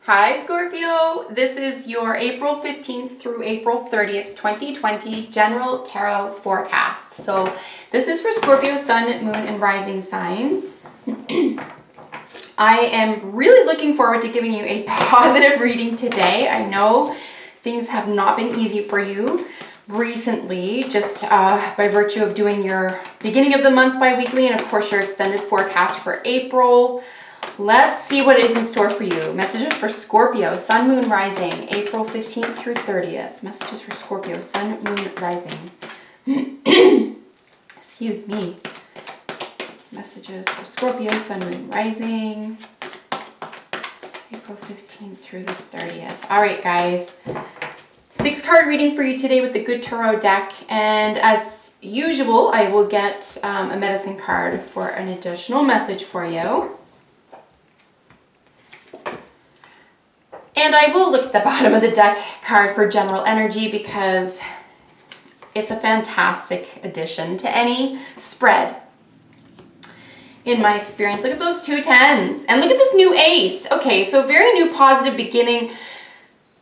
Hi Scorpio, this is your April 15th through April 30th, 2020 general tarot forecast. So this is for Scorpio, sun, moon, and rising signs. I am really looking forward to giving you a positive reading today. I know things have not been easy for you recently, just by virtue of doing your beginning of the month bi-weekly and of course your extended forecast for April. Let's see what is in store for you. Messages for Scorpio, sun, moon, rising, April 15th through 30th. Messages for Scorpio, sun, moon, rising. Excuse me. Messages for Scorpio, sun, moon, rising, April 15th through the 30th. All right, guys. 6-card reading for you today with the Good Tarot deck. And as usual, I will get a medicine card for an additional message for you. And I will look at the bottom of the deck card for general energy because it's a fantastic addition to any spread. In my experience, look at those 2 10s and look at this new ace. Okay, so very new positive beginning.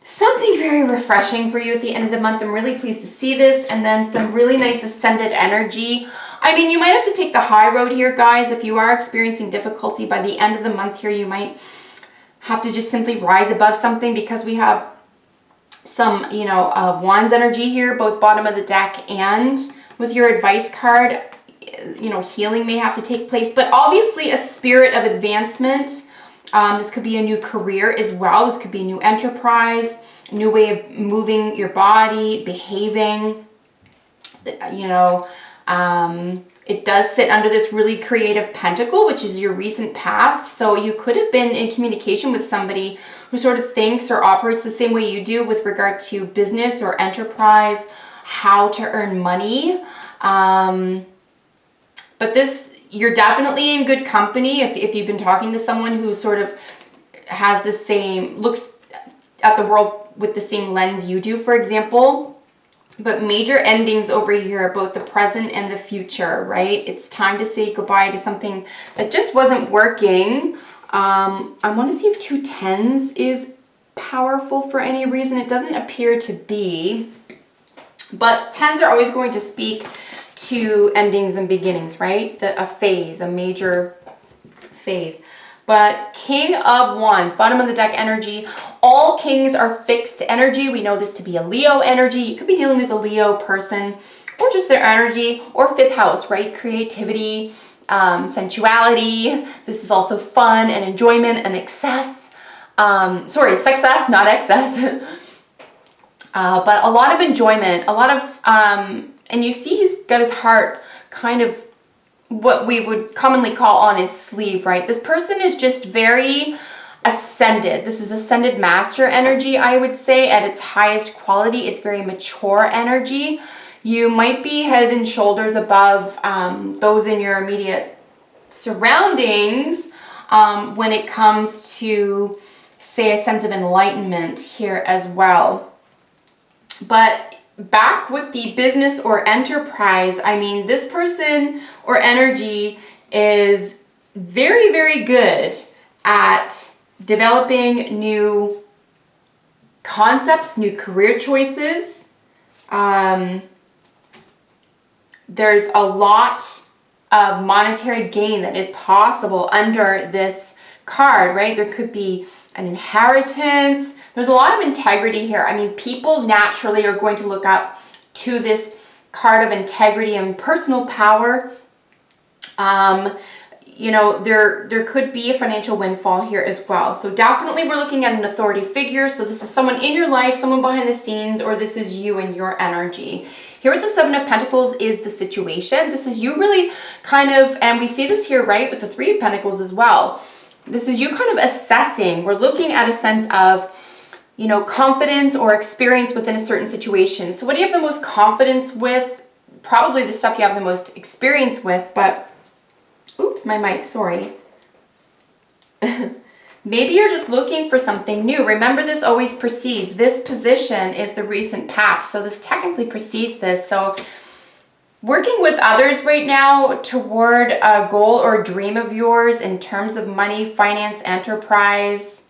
Something very refreshing for you at the end of the month. I'm really pleased to see this. And then some really nice ascended energy. I mean, you might have to take the high road here, guys. If you are experiencing difficulty by the end of the month here, you might have to just simply rise above something because we have some, wands energy here, both bottom of the deck and with your advice card, healing may have to take place, but obviously a spirit of advancement. This could be a new career as well. This could be a new enterprise, a new way of moving your body, behaving, it does sit under this really creative pentacle, which is your recent past. So you could have been in communication with somebody who sort of thinks or operates the same way you do with regard to business or enterprise, how to earn money. But you're definitely in good company if you've been talking to someone who sort of has the same, looks at the world with the same lens you do, for example. But major endings over here, both the present and the future, right? It's time to say goodbye to something that just wasn't working. I want to see if 2 10s is powerful for any reason. It doesn't appear to be. But 10s are always going to speak to endings and beginnings, right? A phase, a major phase. But King of Wands, bottom of the deck energy. All kings are fixed energy. We know this to be a Leo energy. You could be dealing with a Leo person or just their energy, or 5th house, right? Creativity, sensuality. This is also fun and enjoyment and excess. Success, not excess. But a lot of enjoyment, a lot of, and you see he's got his heart kind of what we would commonly call on his sleeve, right? This person is just very ascended. This is ascended master energy, I would say, at its highest quality. It's very mature energy. You might be head and shoulders above those in your immediate surroundings when it comes to, say, a sense of enlightenment here as well. But back with the business or enterprise, I mean, this person or energy is very, very good at developing new concepts, new career choices. There's a lot of monetary gain that is possible under this card, right? There could be an inheritance. There's a lot of integrity here. I mean, people naturally are going to look up to this card of integrity and personal power. There could be a financial windfall here as well. So definitely we're looking at an authority figure. So this is someone in your life, someone behind the scenes, or this is you and your energy. Here with the 7 of Pentacles is the situation. This is you really kind of, and we see this here, right, with the 3 of Pentacles as well. This is you kind of assessing. We're looking at a sense of, confidence or experience within a certain situation. So what do you have the most confidence with? Probably the stuff you have the most experience with, but, oops, my mic, sorry. Maybe you're just looking for something new. Remember, this always precedes. This position is the recent past, so this technically precedes this. So working with others right now toward a goal or dream of yours in terms of money, finance, enterprise,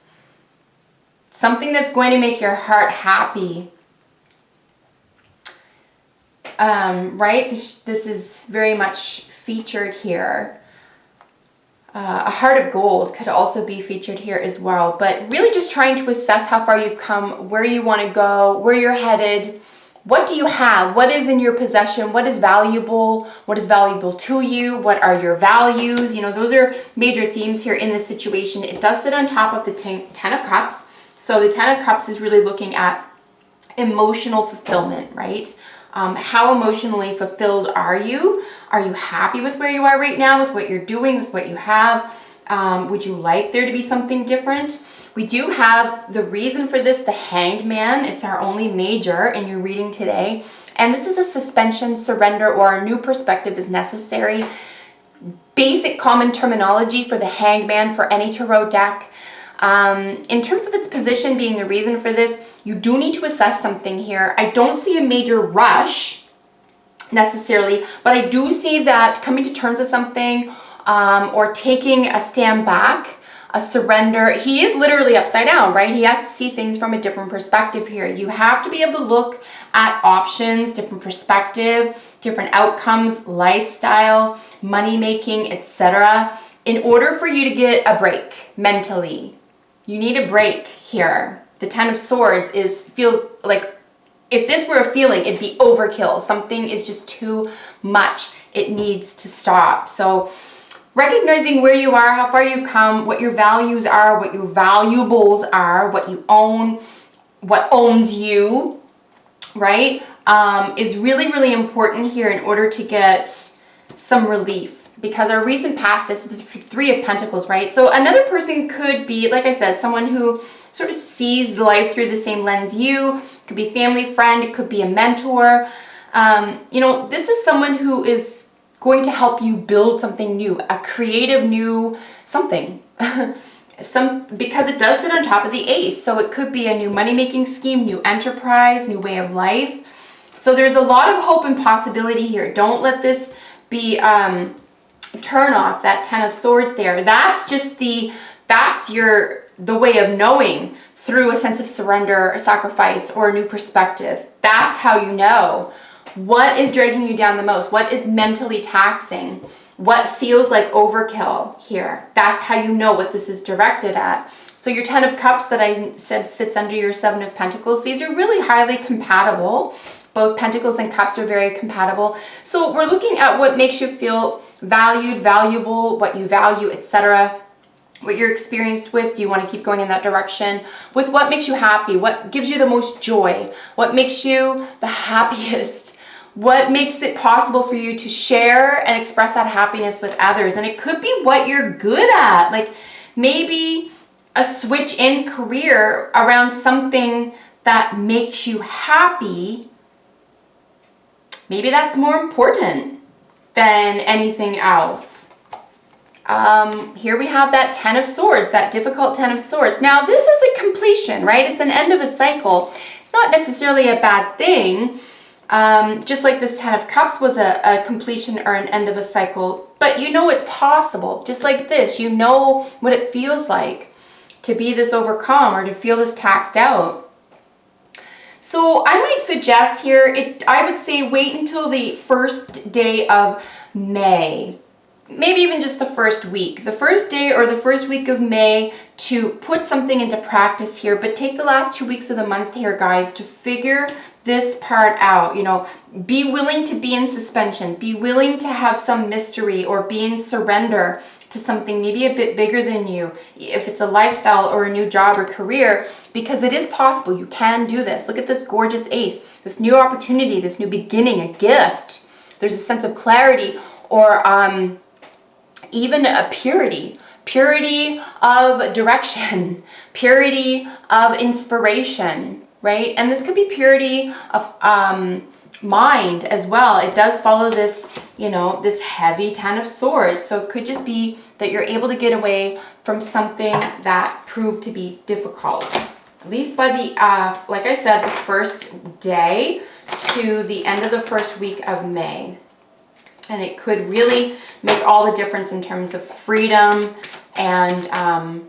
something that's going to make your heart happy. Right? This is very much featured here. A heart of gold could also be featured here as well, but really just trying to assess how far you've come, where you want to go, where you're headed. What do you have? What is in your possession? What is valuable? What is valuable to you? What are your values? You know, those are major themes here in this situation. It does sit on top of the Ten of Cups. So the Ten of Cups is really looking at emotional fulfillment, right? How emotionally fulfilled are you? Are you happy with where you are right now, with what you're doing, with what you have? Would you like there to be something different? We do have the reason for this, the Hanged Man. It's our only major in your reading today. And this is a suspension, surrender, or a new perspective is necessary. Basic common terminology for the Hanged Man for any tarot deck. In terms of its position being the reason for this, you do need to assess something here. I don't see a major rush necessarily, but I do see that coming to terms with something or taking a stand back, a surrender. He is literally upside down, right? He has to see things from a different perspective here. You have to be able to look at options, different perspective, different outcomes, lifestyle, money making, etc. in order for you to get a break mentally. You need a break here. The Ten of Swords feels like, if this were a feeling, it'd be overkill. Something is just too much. It needs to stop. So recognizing where you are, how far you come, what your values are, what your valuables are, what you own, what owns you, right, is really, really important here in order to get some relief. Because our recent past is the Three of Pentacles, right? So another person could be, like I said, someone who sort of sees life through the same lens you. It could be a family friend. It could be a mentor. You know, this is someone who is going to help you build something new, a creative new something. Because it does sit on top of the Ace. So it could be a new money-making scheme, new enterprise, new way of life. So there's a lot of hope and possibility here. Don't let this be turn off, that Ten of Swords there. That's just the way of knowing through a sense of surrender, a sacrifice, or a new perspective. That's how you know what is dragging you down the most, what is mentally taxing, what feels like overkill here. That's how you know what this is directed at. So your Ten of Cups that I said sits under your Seven of Pentacles, these are really highly compatible. Both Pentacles and Cups are very compatible. So we're looking at what makes you feel valued, valuable, what you value, etc. What you're experienced with. Do you want to keep going in that direction? With what makes you happy? What gives you the most joy? What makes you the happiest? What makes it possible for you to share and express that happiness with others? And it could be what you're good at. Like maybe a switch in career around something that makes you happy. Maybe that's more important than anything else. Here we have that Ten of Swords, that difficult Ten of Swords. Now, this is a completion, right? It's an end of a cycle. It's not necessarily a bad thing. Just like this Ten of Cups was a completion or an end of a cycle. But you know it's possible. Just like this, you know what it feels like to be this overcome or to feel this taxed out. So I might suggest here, I would say wait until the first day of May. Maybe even just the first week. The first day or the first week of May to put something into practice here. But take the last 2 weeks of the month here, guys, to figure this part out. You know, be willing to be in suspension. Be willing to have some mystery or be in surrender to something maybe a bit bigger than you, if it's a lifestyle or a new job or career, because it is possible. You can do this. Look at this gorgeous Ace, this new opportunity, this new beginning, a gift. There's a sense of clarity or even a purity of direction, purity of inspiration, right? And this could be purity of mind as well. It does follow this, you know, this heavy Ten of Swords. So it could just be that you're able to get away from something that proved to be difficult. At least by the, like I said, the first day to the end of the first week of May. And it could really make all the difference in terms of freedom and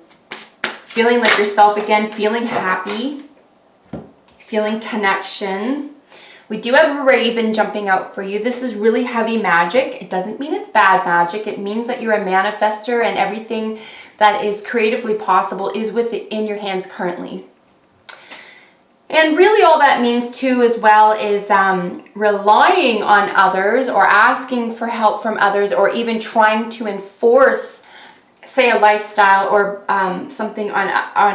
feeling like yourself again, feeling happy, feeling connections. We do have a raven jumping out for you. This is really heavy magic. It doesn't mean it's bad magic. It means that you're a manifester and everything that is creatively possible is within your hands currently. And really all that means too as well is relying on others or asking for help from others or even trying to enforce, say, a lifestyle or something on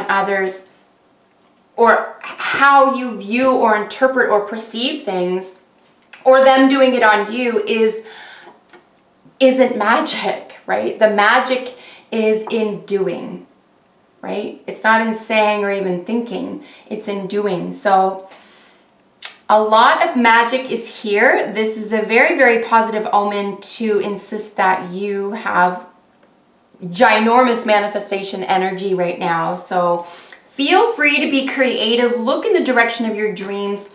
others, or how you view or interpret or perceive things, or them doing it on you isn't magic, right? The magic is in doing, right? It's not in saying or even thinking, it's in doing. So a lot of magic is here. This is a very, very positive omen to insist that you have ginormous manifestation energy right now. So feel free to be creative. Look in the direction of your dreams.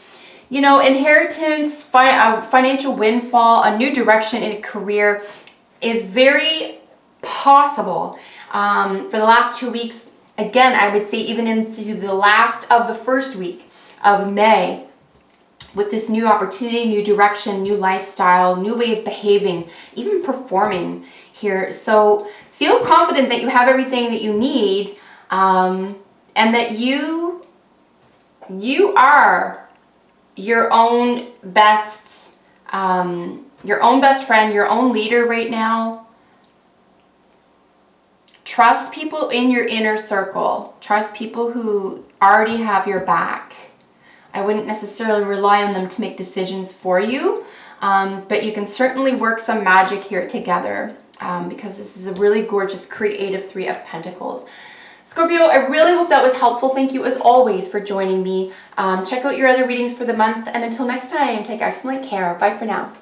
You know, inheritance, financial windfall, a new direction in a career is very possible. For the last 2 weeks, again, I would say even into the last of the first week of May, with this new opportunity, new direction, new lifestyle, new way of behaving, even performing here. So feel confident that you have everything that you need, and that you are your own best friend, your own leader right now. Trust people in your inner circle. Trust people who already have your back. I wouldn't necessarily rely on them to make decisions for you, but you can certainly work some magic here together, because this is a really gorgeous, creative 3 of Pentacles. Scorpio, I really hope that was helpful. Thank you as always for joining me. Check out your other readings for the month, and until next time, take excellent care. Bye for now.